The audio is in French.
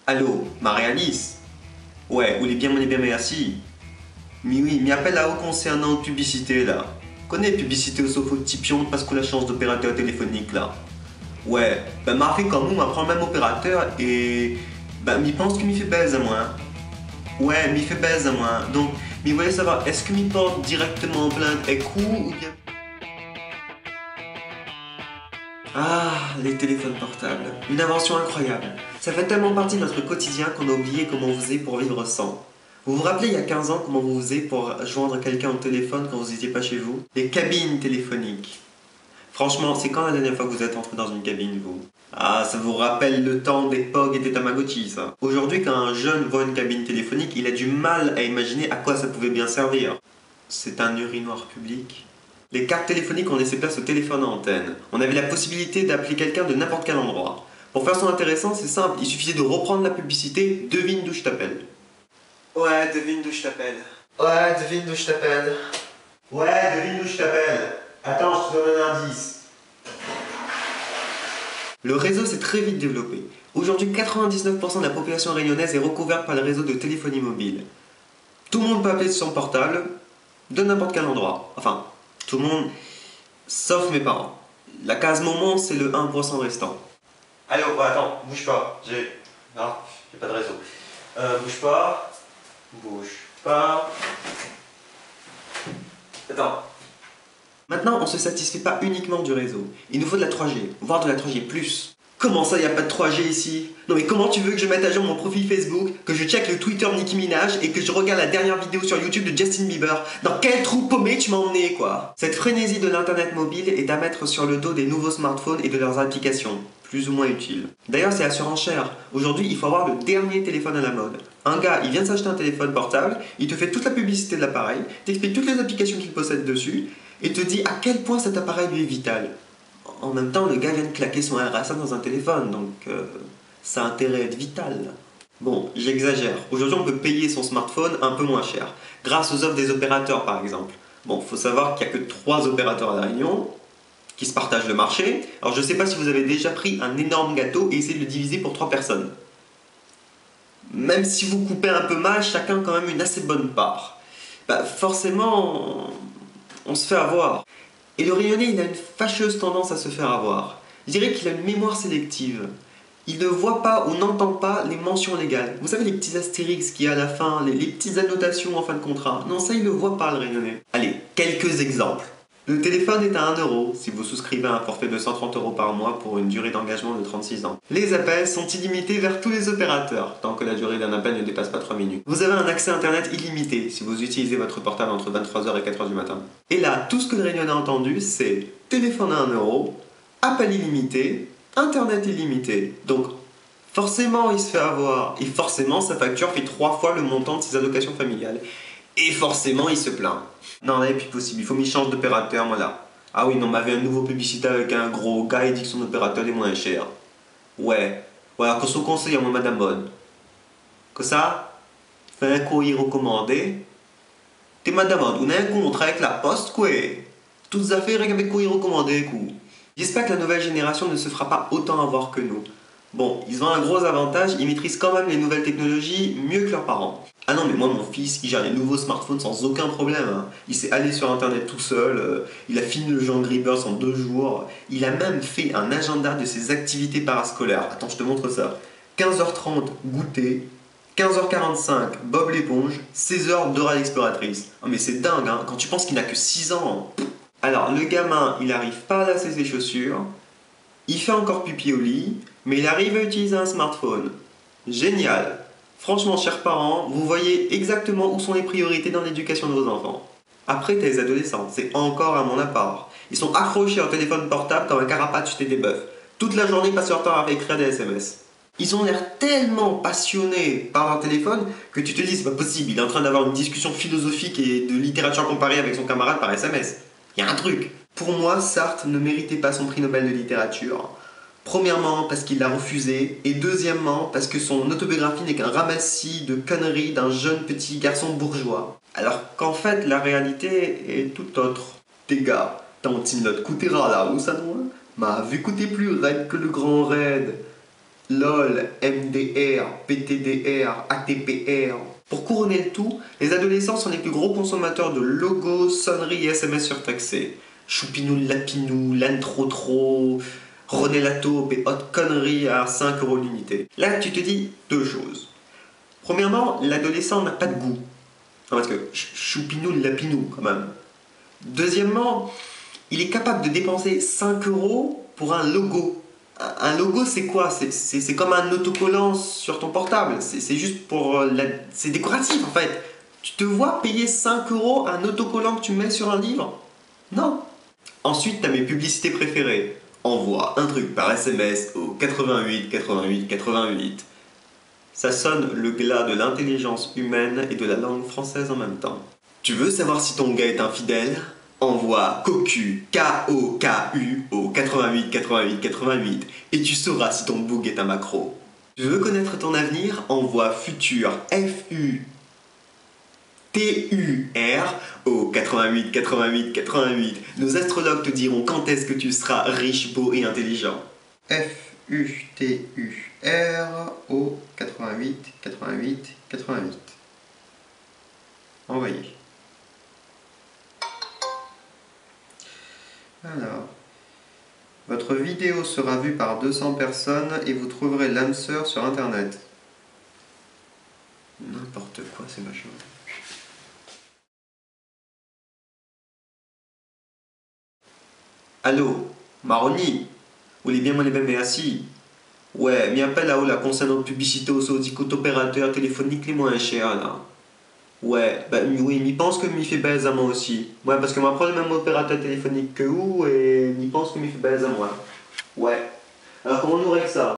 Allô, Marie-Alice? Ouais, vous bien, merci. Mais oui, m'y appelle là-haut concernant publicité là. Connais publicité au Sofo Tipion parce que la chance d'opérateur téléphonique là. Ouais, ben m'a fait comme nous, m'a prend le même opérateur et ben m'y pense que m'y fait baise à moi. Ouais, m'y fait baise à moi. Donc, m'y voulait savoir, est-ce que m'y porte directement plainte et coup ou bien. Ah, les téléphones portables. Une invention incroyable. Ça fait tellement partie de notre quotidien qu'on a oublié comment on faisait pour vivre sans. Vous vous rappelez il y a 15 ans comment vous faisiez pour joindre quelqu'un au téléphone quand vous n'étiez pas chez vous? Les cabines téléphoniques. Franchement, c'est quand la dernière fois que vous êtes entré dans une cabine, vous? Ah, ça vous rappelle le temps des POG et des Tamagotchi, ça. Aujourd'hui, quand un jeune voit une cabine téléphonique, il a du mal à imaginer à quoi ça pouvait bien servir. C'est un urinoir public. Les cartes téléphoniques ont laissé place au téléphone à antenne. On avait la possibilité d'appeler quelqu'un de n'importe quel endroit. Pour faire ça intéressant, c'est simple, il suffisait de reprendre la publicité « Devine d'où je t'appelle ». Ouais, devine d'où je t'appelle. Ouais, devine d'où je t'appelle. Ouais, devine d'où je t'appelle. Attends, je te donne un indice. Le réseau s'est très vite développé. Aujourd'hui, 99% de la population réunionnaise est recouverte par le réseau de téléphonie mobile. Tout le monde peut appeler sur son portable, de n'importe quel endroit. Enfin, tout le monde, sauf mes parents. La case moment, c'est le 1% restant. Allô, ouais, attends, bouge pas. J'ai pas de réseau. Bouge pas. Bouge pas. Attends. Maintenant, on se satisfait pas uniquement du réseau. Il nous faut de la 3G, voire de la 3G+. Comment ça, y a pas de 3G ici? Non mais comment tu veux que je mette à jour mon profil Facebook, que je check le Twitter de Nicki Minaj et que je regarde la dernière vidéo sur YouTube de Justin Bieber? Dans quel trou paumé tu m'as emmené, quoi? Cette frénésie de l'internet mobile est à mettre sur le dos des nouveaux smartphones et de leurs applications, plus ou moins utiles. D'ailleurs, c'est à surenchère. Aujourd'hui, il faut avoir le dernier téléphone à la mode. Un gars, il vient de s'acheter un téléphone portable, il te fait toute la publicité de l'appareil, t'explique toutes les applications qu'il possède dessus, et te dit à quel point cet appareil lui est vital. En même temps, le gars vient de claquer son RSA dans un téléphone, donc ça a intérêt à être vital. Bon, j'exagère. Aujourd'hui, on peut payer son smartphone un peu moins cher, grâce aux offres des opérateurs par exemple. Bon, faut savoir qu'il n'y a que 3 opérateurs à La Réunion, qui se partagent le marché. Alors je sais pas si vous avez déjà pris un énorme gâteau et essayé de le diviser pour 3 personnes. Même si vous coupez un peu mal, chacun a quand même une assez bonne part. Bah forcément, on se fait avoir. Et le Réunionnais, il a une fâcheuse tendance à se faire avoir. Je dirais qu'il a une mémoire sélective. Il ne voit pas ou n'entend pas les mentions légales. Vous savez, les petits astérix qu'il y a à la fin, les petites annotations en fin de contrat. Non, ça, il ne le voit pas, le Réunionnais. Allez, quelques exemples. Le téléphone est à 1 euro si vous souscrivez à un forfait de 130 € par mois pour une durée d'engagement de 36 ans. Les appels sont illimités vers tous les opérateurs, tant que la durée d'un appel ne dépasse pas 3 minutes. Vous avez un accès internet illimité si vous utilisez votre portable entre 23 h et 4 h du matin. Et là, tout ce que le Réunionnais a entendu, c'est téléphone à 1 euro, appel illimité, internet illimité. Donc, forcément, il se fait avoir. Et forcément, sa facture fait 3 fois le montant de ses allocations familiales. Et forcément, il se plaint. Non, là, il n'est plus possible. Il faut qu'il change d'opérateur, moi, là. Ah oui, non, m'avait un nouveau publicité avec un gros gars, il dit que son opérateur est moins cher. Ouais. Voilà, que son conseil à moi, madame bonne. Que ça, fait un courrier recommandé. T'es madame bonne, on a un contrat avec la poste, quoi. Toutes affaires avec courrier recommandé, quoi. J'espère que la nouvelle génération ne se fera pas autant avoir que nous. Bon, ils ont un gros avantage, ils maîtrisent quand même les nouvelles technologies mieux que leurs parents. Ah non, mais moi, mon fils, il gère les nouveaux smartphones sans aucun problème. Hein. Il s'est allé sur internet tout seul, il a fini le jeu Angry Birds en 2 jours. Il a même fait un agenda de ses activités parascolaires. Attends, je te montre ça. 15h30, goûter. 15h45, Bob l'éponge. 16h, Dora l'exploratrice. Oh, mais c'est dingue, hein, quand tu penses qu'il n'a que 6 ans. Alors, le gamin, il n'arrive pas à lasser ses chaussures. Il fait encore pipi au lit, mais il arrive à utiliser un smartphone. Génial! Franchement, chers parents, vous voyez exactement où sont les priorités dans l'éducation de vos enfants. Après, t'as les adolescents, c'est encore un monde à part. Ils sont accrochés au téléphone portable comme un carapace jeté des bœufs. Toute la journée, passent leur temps à écrire des SMS. Ils ont l'air tellement passionnés par leur téléphone que tu te dis, c'est pas possible, il est en train d'avoir une discussion philosophique et de littérature comparée avec son camarade par SMS. Il y a un truc. Pour moi, Sartre ne méritait pas son prix Nobel de littérature. Premièrement, parce qu'il l'a refusé, et deuxièmement, parce que son autobiographie n'est qu'un ramassis de conneries d'un jeune petit garçon bourgeois. Alors qu'en fait, la réalité est tout autre. Des gars, tant il notre coûtera là où ça noie, m'a vu coûter plus raide que le grand raid. LOL, MDR, PTDR, ATPR. Pour couronner le tout, les adolescents sont les plus gros consommateurs de logos, sonneries et SMS surtaxés. Choupinou, Lapinou, Lan Trop, René la taupe et autres conneries à 5 € l'unité. Là, tu te dis deux choses. Premièrement, l'adolescent n'a pas de goût. Non, parce que Choupinou, Lapinou, quand même. Deuxièmement, il est capable de dépenser 5 € pour un logo. Un logo, c'est quoi? C'est comme un autocollant sur ton portable. C'est juste pour... C'est décoratif, en fait. Tu te vois payer 5 € un autocollant que tu mets sur un livre? Non. Ensuite, tu as mes publicités préférées. Envoie un truc par SMS au 88 88 88. Ça sonne le glas de l'intelligence humaine et de la langue française en même temps. Tu veux savoir si ton gars est infidèle? Envoie COCU, K-O-K-U au 88 88 88 et tu sauras si ton boug est un macro. Tu veux connaître ton avenir? Envoie futur, F-U-T-U-R au 88 88 88. Nos astrologues te diront quand est-ce que tu seras riche, beau et intelligent. F-U-T-U-R au 88 88 88. Envoyé. Alors, votre vidéo sera vue par 200 personnes et vous trouverez l'âme sœur sur internet. N'importe quoi, c'est machin. Allô, Maroni? Vous voulez bien moi les mêmes assis? Ouais, m'y appelle là-haut la concernant publicité aux audicaux opérateurs téléphoniques les moins chers là. Ouais, bah oui, m'y pense que m'y fait baise à moi aussi. Ouais, parce que moi prend le même opérateur téléphonique que vous et m'y pense que m'y fait baise à moi. Ouais. Alors comment on aurait que ça?